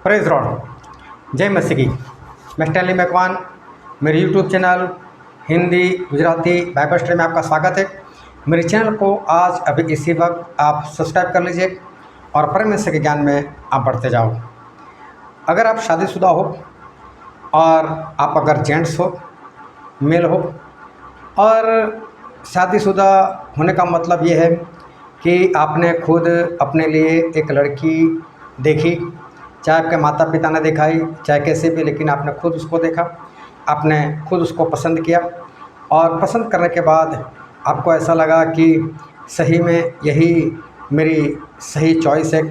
Praise Lord, जय मसीह की। मैं स्टैनली मैकवान, मेरे YouTube channel Hindi Gujarati Bible study में आपका स्वागत है। मेरे चैनल को आज अभी इसी वक्त आप सब्सक्राइब कर लीजिए और परमेश्वर के ज्ञान में आप बढ़ते जाओ। अगर आप शादीशुदा हो और आप अगर जेंट्स हो, मेल हो, और शादीशुदा होने का मतलब ये है कि आपने खुद अपने लिए एक लड़की देखी, चाहे आपके माता पिता ने दिखाई, चाहे कैसे भी, लेकिन आपने खुद उसको देखा, आपने खुद उसको पसंद किया और पसंद करने के बाद आपको ऐसा लगा कि सही में यही मेरी सही चॉइस है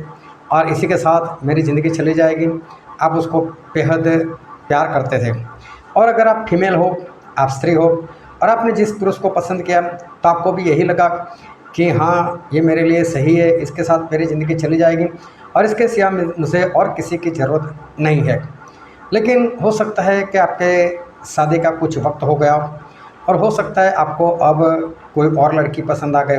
और इसी के साथ मेरी ज़िंदगी चली जाएगी। आप उसको बेहद प्यार करते थे। और अगर आप फीमेल हो, आप स्त्री हो और आपने जिस पुरुष को पसंद किया तो आपको भी यही लगा कि हाँ, ये मेरे लिए सही है, इसके साथ मेरी ज़िंदगी चली जाएगी और इसके सिवा मुझे और किसी की ज़रूरत नहीं है। लेकिन हो सकता है कि आपके शादी का कुछ वक्त हो गया और हो सकता है आपको अब कोई और लड़की पसंद आ गए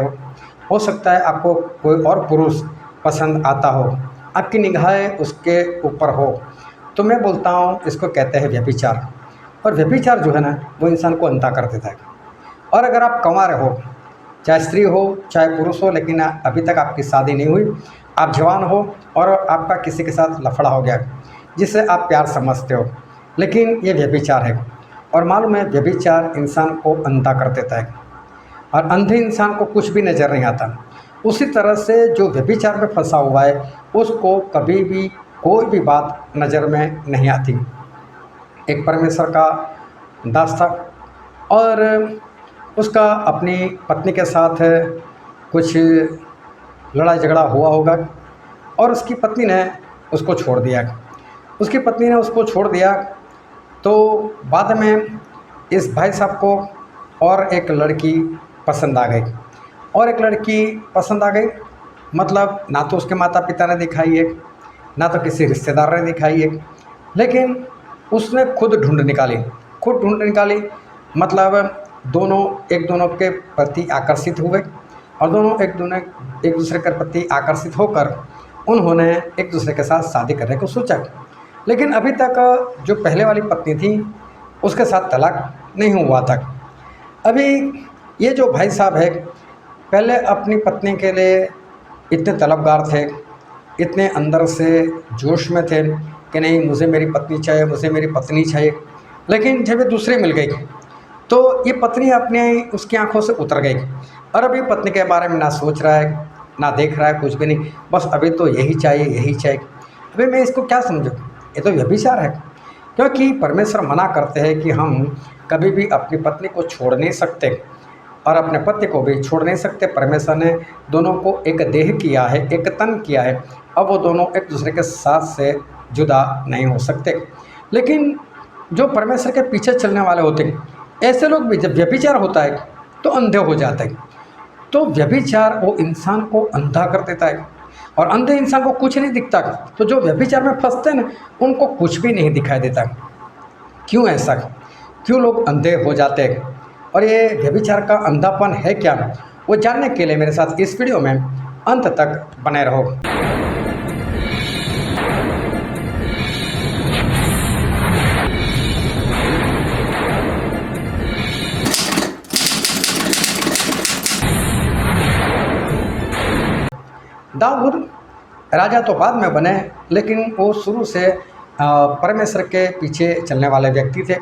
हो सकता है आपको कोई और पुरुष पसंद आता हो, आपकी निगाहें उसके ऊपर हो। तो मैं बोलता हूँ, इसको कहते हैं व्यभिचार। और व्यभिचार जो है ना, वो इंसान को अंधा कर देता है। और अगर आप कंवारे हो, चाहे स्त्री हो चाहे पुरुष हो, लेकिन अभी तक आपकी शादी नहीं हुई, आप जवान हो और आपका किसी के साथ लफड़ा हो गया जिसे आप प्यार समझते हो, लेकिन ये व्यभिचार है। और मालूम है, व्यभिचार इंसान को अंधा कर देता है और अंधे इंसान को कुछ भी नज़र नहीं आता। उसी तरह से जो व्यभिचार में फंसा हुआ है उसको कभी भी कोई भी बात नज़र में नहीं आती। एक परमेश्वर का दास था और उसका अपनी पत्नी के साथ कुछ लड़ाई झगड़ा हुआ होगा और उसकी पत्नी ने उसको छोड़ दिया। तो बाद में इस भाई साहब को और एक लड़की पसंद आ गई। मतलब ना तो उसके माता पिता ने दिखाई है, ना तो किसी रिश्तेदार ने दिखाई है, लेकिन उसने खुद ढूंढ निकाली। मतलब दोनों एक दोनों के प्रति आकर्षित हुए और दोनों एक दूसरे के प्रति आकर्षित होकर उन्होंने एक दूसरे के साथ शादी करने को सोचा। लेकिन अभी तक जो पहले वाली पत्नी थी उसके साथ तलाक नहीं हुआ था। अभी ये जो भाई साहब है, पहले अपनी पत्नी के लिए इतने तलबगार थे, इतने अंदर से जोश में थे कि नहीं, मुझे मेरी पत्नी चाहिए। लेकिन जब ये दूसरी मिल गई तो ये पत्नी अपने उसकी आंखों से उतर गई और अभी पत्नी के बारे में ना सोच रहा है, ना देख रहा है, कुछ भी नहीं, बस अभी तो यही चाहिए। अभी मैं इसको क्या समझूं? ये तो व्यभिचार है, क्योंकि परमेश्वर मना करते हैं कि हम कभी भी अपनी पत्नी को छोड़ नहीं सकते और अपने पति को भी छोड़ नहीं सकते। परमेश्वर ने दोनों को एक देह किया है, एक तन किया है। अब वो दोनों एक दूसरे के साथ से जुदा नहीं हो सकते। लेकिन जो परमेश्वर के पीछे चलने वाले होते हैं, ऐसे लोग भी जब व्यभिचार होता है तो अंधे हो जाते हैं। तो व्यभिचार वो इंसान को अंधा कर देता है और अंधे इंसान को कुछ नहीं दिखता। तो जो व्यभिचार में फंसते हैं ना, उनको कुछ भी नहीं दिखाई देता। क्यों ऐसा? क्यों लोग अंधे हो जाते हैं? और ये व्यभिचार का अंधापन है क्या, वो जानने के लिए मेरे साथ इस वीडियो में अंत तक बने रहो। दाऊद राजा तो बाद में बने, लेकिन वो शुरू से परमेश्वर के पीछे चलने वाले व्यक्ति थे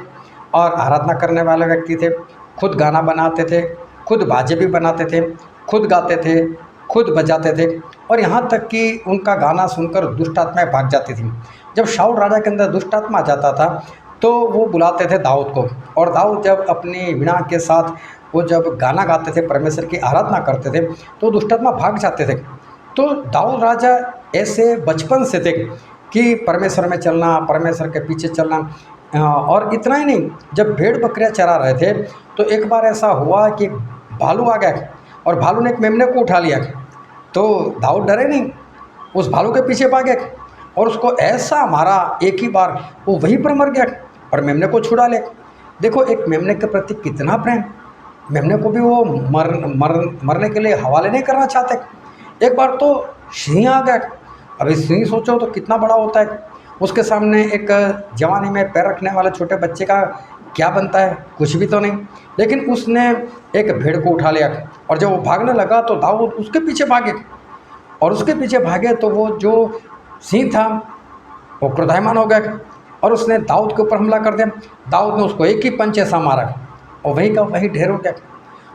और आराधना करने वाले व्यक्ति थे। खुद गाना बनाते थे, खुद बाजे भी बनाते थे, खुद गाते थे, खुद बजाते थे और यहाँ तक कि उनका गाना सुनकर दुष्ट आत्माएं भाग जाती थी। जब शाऊल राजा के अंदर दुष्ट आत्मा आ जाता था तो वो बुलाते थे दाऊद को, और दाऊद जब अपनी वीणा के साथ वो जब गाना गाते थे, परमेश्वर की आराधना करते थे, तो दुष्ट आत्मा भाग जाते थे। तो दाऊद राजा ऐसे बचपन से थे कि परमेश्वर में चलना, परमेश्वर के पीछे चलना। और इतना ही नहीं, जब भेड़ बकरियां चरा रहे थे तो एक बार ऐसा हुआ कि भालू आ गया और भालू ने एक मेमने को उठा लिया। तो दाऊद डरे नहीं, उस भालू के पीछे भागे और उसको ऐसा मारा एक ही बार, वो वहीं पर मर गया और मेमने को छुड़ा लिया। देखो, एक मेमने के प्रति कितना प्रेम। मेमने को भी वो मरने के लिए हवाले नहीं करना चाहते। एक बार तो सिंह आ गया। अभी सिंह सोचो तो कितना बड़ा होता है, उसके सामने एक जवानी में पैर रखने वाले छोटे बच्चे का क्या बनता है? कुछ भी तो नहीं। लेकिन उसने एक भेड़ को उठा लिया और जब वो भागने लगा तो दाऊद उसके पीछे भागे, और उसके पीछे भागे तो वो जो सिंह था वो क्रोधायमान हो गया और उसने दाऊद के ऊपर हमला कर दिया। दाऊद ने उसको एक ही पंच ऐसा मारा और वहीं का वहीं ढेर हो गया।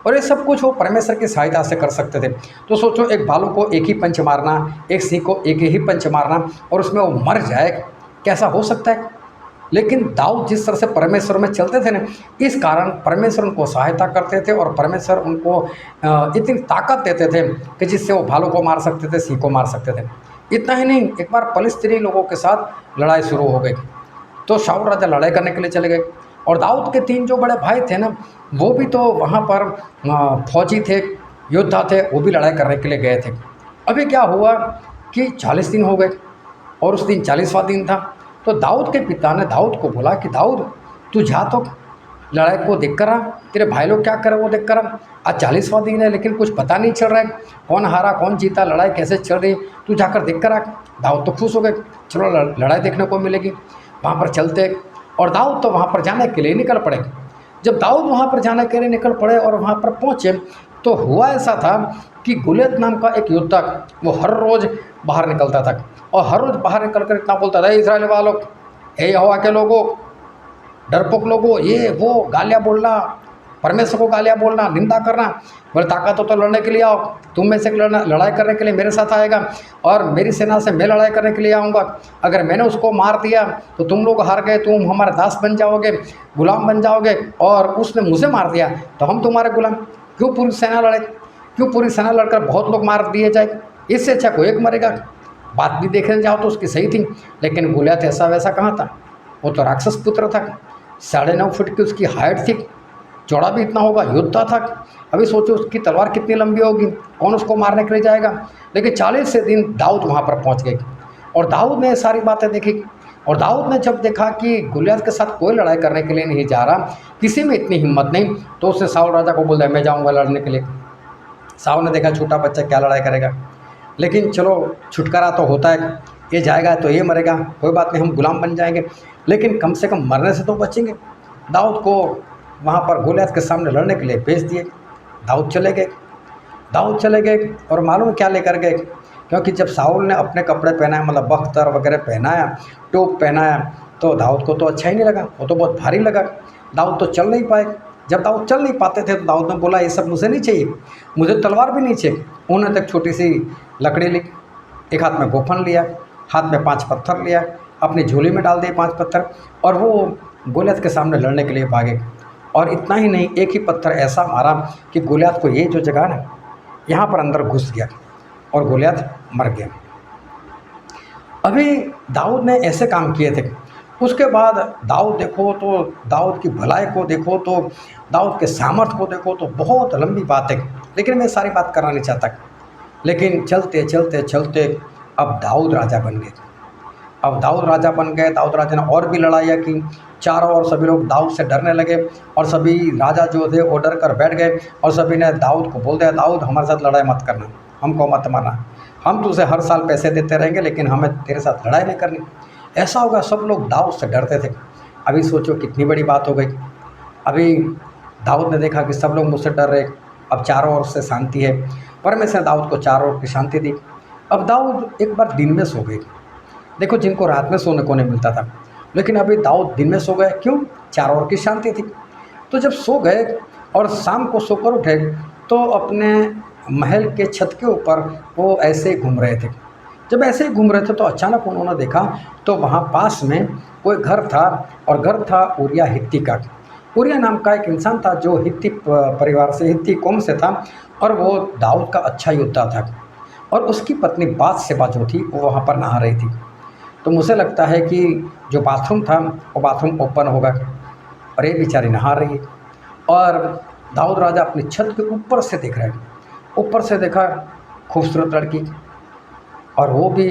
और ये सब कुछ वो परमेश्वर की सहायता से कर सकते थे। तो सोचो, एक भालू को एक ही पंच मारना, एक सिंह को एक ही पंच मारना और उसमें वो मर जाए, कैसा हो सकता है? लेकिन दाऊद जिस तरह से परमेश्वर में चलते थे ना, इस कारण परमेश्वर उनको सहायता करते थे और परमेश्वर उनको इतनी ताकत देते थे कि जिससे वो भालू को मार सकते थे, सिंह को मार सकते थे। इतना ही नहीं, एक बार फलिस्तीनी लोगों के साथ लड़ाई शुरू हो गई तो शाऊल राजा लड़ाई करने के लिए चले गए और दाऊद के 3 जो बड़े भाई थे ना, वो भी तो वहाँ पर फौजी थे, योद्धा थे, वो भी लड़ाई करने के लिए गए थे। अभी क्या हुआ कि 40 दिन हो गए और उस दिन 40वां दिन था। तो दाऊद के पिता ने दाऊद को बोला कि दाऊद, तू जा तो लड़ाई को देख कर आ, तेरे भाई लोग क्या करे वो देख कर आ। आज 40वां दिन है लेकिन कुछ पता नहीं चल रहा है, कौन हारा कौन जीता, लड़ाई कैसे चल रही, तू जाकर देख कर आ। दाऊद तो खुश हो गए, चलो लड़ाई देखने को मिलेगी, वहाँ पर चलते। और दाऊद तो वहाँ पर जाने के लिए निकल पड़े। जब दाऊद वहाँ पर जाने के लिए निकल पड़े और वहाँ पर पहुँचे तो हुआ ऐसा था कि गुलियत नाम का एक योद्धा, वो हर रोज़ बाहर निकलता था और हर रोज़ बाहर निकल कर इतना बोलता था, इस्राएल वालों, हे यहोवा के लोगों, डरपोक लोगों, ये वो गालियाँ बोलना, परमेश्वर को गालियाँ बोलना, निंदा करना। बोले ताकत हो तो लड़ने के लिए आओ, तुम में से लड़ाई करने के लिए मेरे साथ आएगा और मेरी सेना से मैं लड़ाई करने के लिए आऊँगा। अगर मैंने उसको मार दिया तो तुम लोग हार गए, तुम हमारे दास बन जाओगे, गुलाम बन जाओगे, और उसने मुझे मार दिया तो हम तुम्हारे गुलाम। क्यों पूरी सेना लड़े? क्यों पूरी सेना लड़कर बहुत लोग मार दिए जाए? इससे अच्छा कोई एक मरेगा। बात भी देखने जाओ तो उसकी सही थी, लेकिन गोलियत ऐसा वैसा कहाँ था, वो तो राक्षस पुत्र था, 9.5 फुट की उसकी हाइट थी, चौड़ा भी इतना होगा, योद्धा था। अभी सोचो उसकी तलवार कितनी लंबी होगी, कौन उसको मारने के लिए जाएगा। लेकिन 40 से दिन दाऊद वहाँ पर पहुँच गए और दाऊद ने सारी बातें देखी। और दाऊद ने जब देखा कि गोलियत के साथ कोई लड़ाई करने के लिए नहीं जा रहा, किसी में इतनी हिम्मत नहीं, तो उसने शाऊल राजा को बोल दिया, मैं जाऊँगा लड़ने के लिए। शाऊल ने देखा छोटा बच्चा क्या लड़ाई करेगा, लेकिन चलो छुटकारा तो होता है, ये जाएगा तो ये मरेगा, कोई बात नहीं, हम गुलाम बन जाएंगे, लेकिन कम से कम मरने से तो बचेंगे। दाऊद को वहाँ पर गोलियत के सामने लड़ने के लिए भेज दिए। दाऊद चले गए। दाऊद चले गए और मालूम क्या लेकर गए, क्योंकि जब शाऊल ने अपने कपड़े पहनाए, मतलब बख्तर वगैरह पहनाया, टोप पहनाया, तो दाऊद को तो अच्छा ही नहीं लगा, वो तो बहुत भारी लगा। दाऊद तो चल नहीं पाए। जब दाऊद चल नहीं पाते थे तो दाऊद ने बोला, ये सब मुझे नहीं चाहिए, मुझे तलवार भी नहीं चाहिए। उन्होंने तक छोटी सी लकड़ी ली, एक हाथ में गोफन लिया, हाथ में 5 पत्थर लिया, अपनी झोली में डाल दिए 5 पत्थर, और वो गोलियत के सामने लड़ने के लिए भागे। और इतना ही नहीं, एक ही पत्थर ऐसा मारा कि गोलियत को ये जो जगह ना, यहाँ पर अंदर घुस गया और गोलियत मर गया। अभी दाऊद ने ऐसे काम किए थे। उसके बाद दाऊद देखो तो दाऊद की भलाई को देखो तो दाऊद के सामर्थ्य को देखो तो बहुत लंबी बात है, लेकिन मैं सारी बात करना नहीं चाहता। लेकिन चलते चलते चलते अब दाऊद राजा बन गए। अब दाऊद राजा बन गए। दाऊद राजा ने और भी लड़ाइयाँ की, चारों ओर सभी लोग दाऊद से डरने लगे और सभी राजा जो थे वो डर कर बैठ गए और सभी ने दाऊद को बोल दिया, दाऊद हमारे साथ लड़ाई मत करना, हमको मत मारना, हम तुझे हर साल पैसे देते रहेंगे लेकिन हमें तेरे साथ लड़ाई नहीं करनी। ऐसा होगा, सब लोग दाऊद से डरते थे। अभी सोचो कितनी बड़ी बात हो गई। अभी दाऊद ने देखा कि सब लोग मुझसे डर रहे, अब चारों ओर से शांति है। परमेश्वर ने दाऊद को चारों ओर की शांति दी। अब दाऊद एक बार दिन में सो गए। देखो, जिनको रात में सोने को नहीं मिलता था, लेकिन अभी दाऊद दिन में सो गए। क्यों? चारों ओर की शांति थी। तो जब सो गए और शाम को सोकर उठे तो अपने महल के छत के ऊपर वो ऐसे ही घूम रहे थे। जब ऐसे ही घूम रहे थे तो अचानक उन्होंने देखा तो वहाँ पास में कोई घर था, और घर था उरिया हित्ती का। उरिया नाम का एक इंसान था जो हित्ती परिवार से, हित्ती कौम से था, और वो दाऊद का अच्छा योद्धा था। और उसकी पत्नी बातशेबा जो थी वो वहाँ पर नहा रही थी। तो मुझे लगता है कि जो बाथरूम था वो बाथरूम ओपन होगा और ये बेचारी नहा रही है। और दाऊद राजा अपनी छत के ऊपर से देख रहे हैं। ऊपर से देखा खूबसूरत लड़की, और वो भी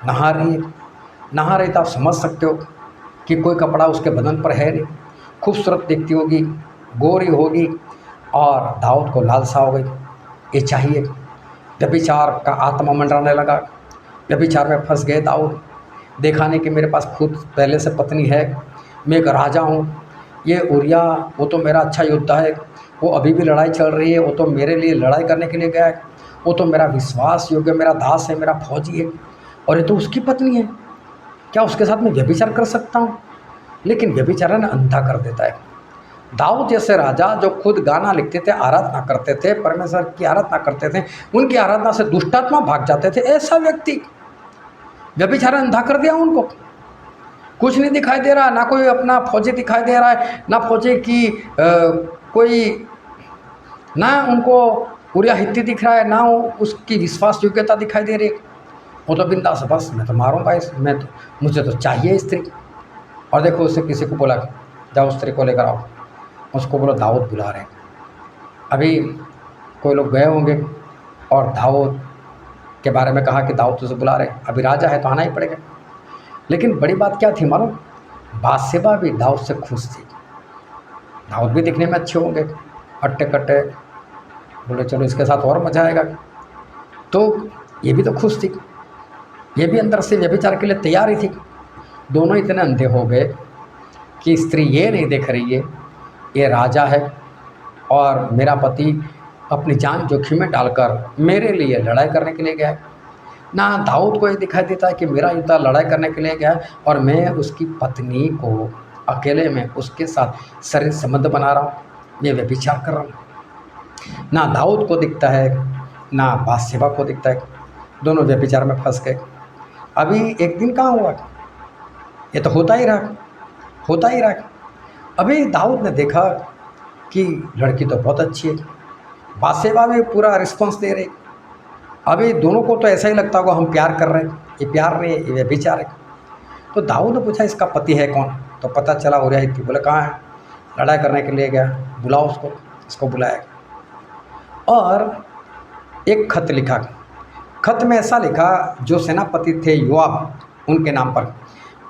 नहा रही है। नहा रही तो आप समझ सकते हो कि कोई कपड़ा उसके बदन पर है नहीं, खूबसूरत दिखती होगी, गोरी होगी, और दाऊद को लालसा हो गई, ये चाहिए। व्यभिचार का आत्मा मंडराने लगा। व्यभिचार में फंस गए दाऊद। दिखाने कि मेरे पास खुद पहले से पत्नी है, मैं एक राजा हूँ। ये उरिया वो तो मेरा अच्छा योद्धा है, वो अभी भी लड़ाई चल रही है, वो तो मेरे लिए लड़ाई करने के लिए गया है, वो तो मेरा विश्वास योग्य, मेरा दास है, मेरा फौजी है, और ये तो उसकी पत्नी है। क्या उसके साथ मैं व्यभिचार कर सकता हूँ? लेकिन व्यभिचारण अंधा कर देता है। दाऊद जैसे राजा जो खुद गाना लिखते थे, आराधना करते थे, परमेश्वर की आराधना करते थे, उनकी आराधना से दुष्टात्मा भाग जाते थे, ऐसा व्यक्ति व्यभिचारण अंधा कर दिया उनको। कुछ नहीं दिखाई दे रहा, ना कोई अपना फौजी दिखाई दे रहा है, ना फौजी की कोई, ना उनको उरिया हित्ती दिख रहा है, ना उसकी विश्वास योग्यता दिखाई दे रही है। वो तो बिंदास, बस मैं तो मारूंगा इस, मैं तो, मुझे तो चाहिए स्त्री। और देखो उससे किसी को बोला जाओ स्त्री को लेकर आओ, उसको बोलो दाऊद बुला रहे हैं। अभी कोई लोग गए होंगे और दाऊद के बारे में कहा कि दाऊद तुझे बुला रहे हैं, अभी राजा है तो आना ही पड़ेगा। लेकिन बड़ी बात क्या थी मालूम? बातशेबा भी दाऊद से खुश थी। दाऊद भी दिखने में अच्छे होंगे, हट्टे कट्टे, बोले चलो इसके साथ और मजा आएगा। तो ये भी तो खुश थी, ये भी अंदर से व्यभिचार के लिए तैयार ही थी। दोनों इतने अंधे हो गए कि स्त्री ये नहीं देख रही है ये राजा है और मेरा पति अपनी जान जोखिम में डालकर मेरे लिए लड़ाई करने के लिए गया है। ना दाऊद को ये दिखाई देता है कि मेरा योद्धा लड़ाई करने के लिए गया है और मैं उसकी पत्नी को अकेले में उसके साथ शरीर संबंध बना रहा हूँ, मैं व्यभिचार कर रहा हूँ। ना दाऊद को दिखता है ना बातशेबा को दिखता है, दोनों व्यभिचार में फंस गए। अभी एक दिन कहाँ हुआ, ये तो होता ही रहा, होता ही रहा। अभी दाऊद ने देखा कि लड़की तो बहुत अच्छी है, बातशेबा भी पूरा रिस्पॉन्स दे रही। अभी दोनों को तो ऐसा ही लगता होगा हम प्यार कर रहे हैं, ये प्यार नहीं है, ये व्यभिचार है। तो दाऊद ने पूछा इसका पति है कौन? तो पता चला उरिया हित्ती। बोले कहाँ है? लड़ाई करने के लिए गया, बुलाओ उसको। इसको बुलाया और एक खत लिखा। खत में ऐसा लिखा जो सेनापति थे योआब, उनके नाम पर,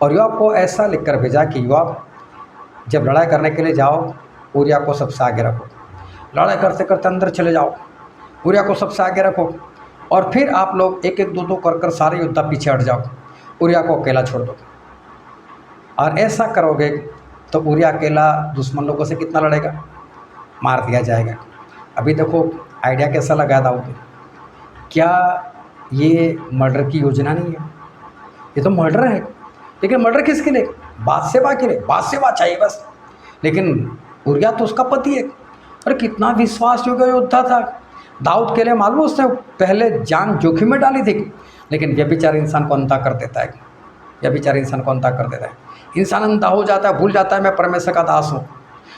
और योआब को ऐसा लिखकर भेजा कि योआब जब लड़ाई करने के लिए जाओ उरिया को सबसे आगे रखो, लड़ाई करते करते अंदर चले जाओ, उरिया को सबसे आगे रखो, और फिर आप लोग एक एक दो दो कर कर सारे योद्धा पीछे हट जाओ, उरिया को अकेला छोड़ दो। और ऐसा करोगे तो उरिया अकेला दुश्मन लोगों से कितना लड़ेगा, मार दिया जाएगा। अभी देखो आइडिया कैसा लगा दाऊद ने। क्या ये मर्डर की योजना नहीं है? ये तो मर्डर है, लेकिन मर्डर किसके लिए? बातशेबा के लिए। बातशेबा चाहिए बस, लेकिन उरिया तो उसका पति है। अरे कितना विश्वास योग्य योद्धा था दाऊद के लिए, मालूम उसने पहले जान जोखिम में डाली थी। लेकिन व्यभिचार इंसान को अंधा कर देता है, व्यभिचार इंसान को अंधा कर देता है। इंसान अंधा हो जाता है, भूल जाता है मैं परमेश्वर का दास हूँ,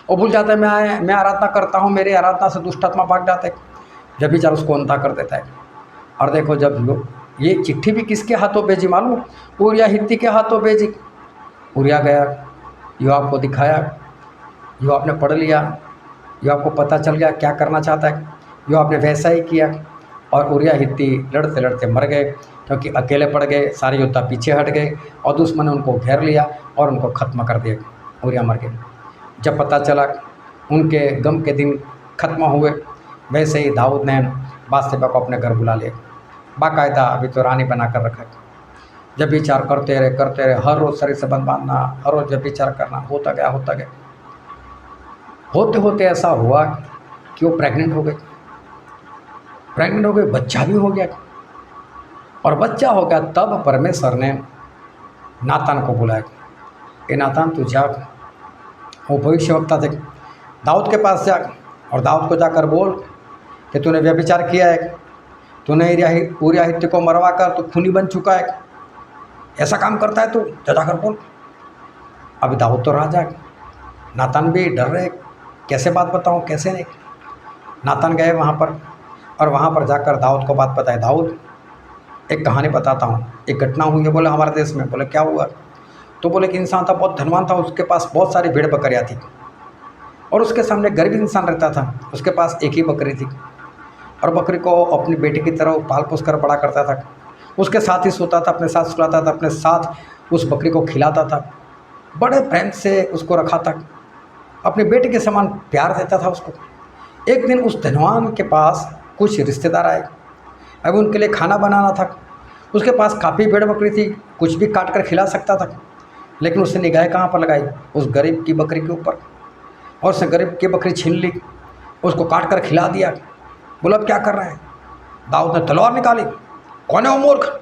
और भूल जाता है मैं आराधना करता हूँ, मेरी आराधना से दुष्टात्मा भाग जाता है। व्यभिचार उसको अंधा कर देता है। और देखो जब लोग, ये चिट्ठी भी किसके हाथों भेजी मालूम? उरिया हित्ती के हाथों भेजी। उरिया गया, योआब को दिखाया, योआब ने पढ़ लिया, योआब को पता चल गया क्या करना चाहता है, योआब ने वैसा ही किया। और उरिया हित्ती लड़ते लड़ते मर गए, क्योंकि अकेले पड़ गए, सारे योद्धा पीछे हट गए और दुश्मन ने उनको घेर लिया और उनको ख़त्म कर दिया। उरिया मर गए। जब पता चला उनके गम के दिन खत्म हुए, वैसे ही दाऊद ने बातशेबा को अपने घर बुला लिया, बाकायदा अभी तो रानी बना कर रखा। जब विचार करते रहे, हर रोज़ शरीर संबंध बांधना, हर रोज़ जब विचार करना, होता गया। होते होते ऐसा हुआ कि वो प्रेग्नेंट हो गई, बच्चा भी हो गया। और बच्चा हो गया तब परमेश्वर ने नातान को बुलाया, ए नातान तू जा, वो भविष्यवक्ता थे, दाऊद के पास जा और दाऊद को जाकर बोल कि तूने व्यभिचार किया है, तूने उरिया हित्ती को मरवा कर तू खूनी बन चुका है, ऐसा काम करता है तू, जाकर बोल। अभी दाऊद तो राजा है, नातान भी डर रहे, कैसे बात बताऊँ कैसे नहीं। नातान गए वहाँ पर और वहाँ पर जाकर दाऊद को बात बताए। दाऊद एक कहानी बताता हूँ, एक घटना हुई है बोले हमारे देश में। बोले क्या हुआ? तो बोले कि इंसान था, बहुत धनवान था, उसके पास बहुत सारी भेड़ बकरियाँ थी और उसके सामने गरीब इंसान रहता था, उसके पास एक ही बकरी थी और बकरी को अपनी बेटी की तरह पाल पोस कर बड़ा करता था, उसके साथ ही सोता था, अपने साथ सुलाता था, अपने साथ उस बकरी को खिलाता था, बड़े प्रेम से उसको रखा था, अपनी बेटी के समान प्यार देता था उसको। एक दिन उस धनवान के पास कुछ रिश्तेदार आए, अब उनके लिए खाना बनाना था, उसके पास काफ़ी भेड़ बकरी थी, कुछ भी काट कर खिला सकता था, लेकिन उसने निगाहें कहाँ पर लगाई? उस गरीब की बकरी के ऊपर, और उसने गरीब की बकरी छीन ली, उसको काट कर खिला दिया। बोला अब क्या कर रहे हैं? दाऊद ने तलवार निकाली। कौन है वो मूर्ख?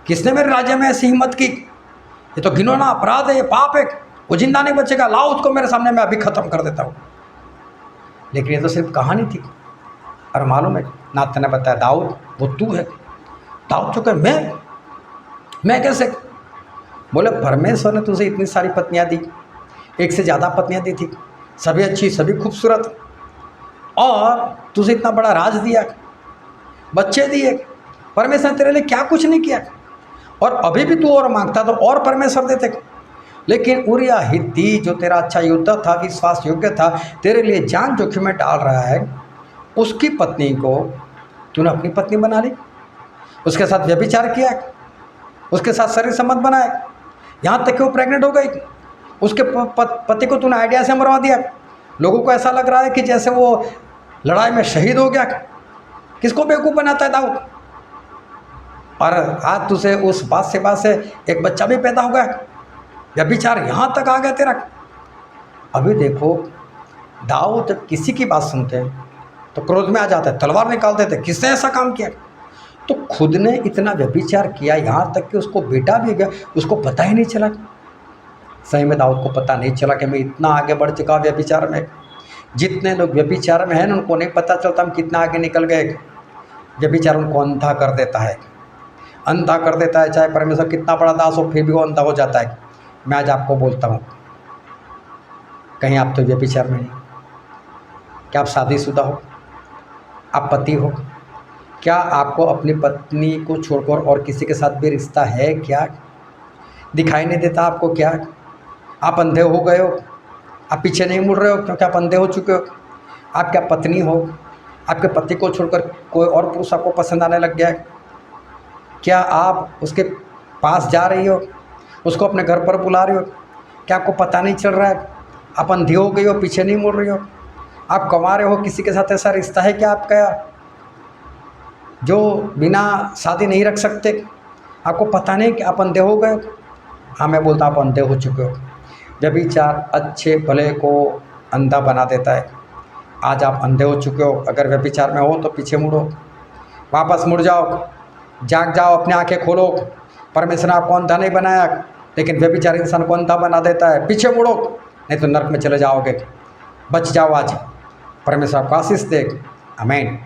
किसने मेरे राज्य में ऐसी हिम्मत की? ये तो घिनौना अपराध है, ये पाप है, वो जिंदा नहीं बचेगा, लाओ उसको मेरे सामने, मैं अभी ख़त्म कर देता हूँ। लेकिन ये तो सिर्फ कहानी थी। और मालूम है, नाथन ने बताया दाऊद वो तू है। दाऊद तो कहे मैं कैसे? बोले परमेश्वर ने तुझे इतनी सारी पत्नियां दी, एक से ज़्यादा पत्नियां दी थी, सभी अच्छी सभी खूबसूरत, और तुझे इतना बड़ा राज दिया, बच्चे दिए, परमेश्वर ने तेरे लिए क्या कुछ नहीं किया? और अभी भी तू और मांगता तो और परमेश्वर देते। लेकिन उरिया हित्ती जो तेरा अच्छा योद्धा था, विश्वास योग्य था, तेरे लिए जान जोखिम में डाल रहा है, उसकी पत्नी को तूने अपनी पत्नी बना ली, उसके साथ व्यभिचार किया, उसके साथ शरीर संबंध बनाया, यहाँ तक कि वो प्रेग्नेंट हो गई। उसके पति को तूने आइडिया से मरवा दिया। लोगों को ऐसा लग रहा है कि जैसे वो लड़ाई में शहीद हो गया। किसको बेवकूफ़ बनाता है दाऊद? और आज तुझे उस बात से एक बच्चा भी पैदा हो गया, व्यभिचार यहाँ तक आ गया तेरा। अभी देखो, दाऊद जब किसी की बात सुनते हैं तो क्रोध में आ जाता है, तलवार निकाल देते, किसने ऐसा काम किया? तो खुद ने इतना व्यभिचार किया, यहाँ तक कि उसको बेटा भी गया, उसको पता ही नहीं चला। सही में दाऊद को पता नहीं चला कि मैं इतना आगे बढ़ चुका व्यभिचार में। जितने लोग व्यभिचार में हैं उनको नहीं पता चलता हम कितना आगे निकल गए। व्यभिचार उनको अंधा कर देता है, अंधा कर देता है। चाहे परमेश्वर कितना बड़ा दास हो फिर भी वो अंधा हो जाता है। मैं आज आपको बोलता हूँ, कहीं आप तो व्यभिचार में नहीं? क्या आप शादीशुदा हो? आप पति हो? क्या आपको अपनी पत्नी को छोड़कर और किसी के साथ भी रिश्ता है क्या? दिखाई नहीं देता आपको क्या? आप अंधे हो गए हो? आप पीछे नहीं मुड़ रहे हो क्योंकि आप अंधे हो चुके हो? आप क्या पत्नी हो? आपके पति को छोड़कर कोई और पुरुष आपको पसंद आने लग गया है? क्या आप उसके पास जा रही हो, उसको अपने घर पर बुला रही हो? क्या आपको पता नहीं चल रहा है? आप अंधी हो गई हो, पीछे नहीं मुड़ रही हो? आप कमा रहे हो, किसी के साथ ऐसा रिश्ता है क्या आपका जो बिना शादी नहीं रख सकते? आपको पता नहीं कि आप अंधे हो गए? हाँ, मैं बोलता हूँ आप अंधे हो चुके हो। व्यभिचार अच्छे भले को अंधा बना देता है। आज आप अंधे हो चुके हो। अगर व्यभिचार में हो तो पीछे मुड़ो, वापस मुड़ जाओ, जाग जाओ, अपनी आंखें खोलो। परमेश्वर ने आपको अंधा नहीं बनाया, लेकिन व्यभिचार इंसान को अंधा बना देता है। पीछे मुड़ो, नहीं तो नरक में चले जाओगे। बच जाओ आज, परमेश्वर आपको आशीष दे। आमीन।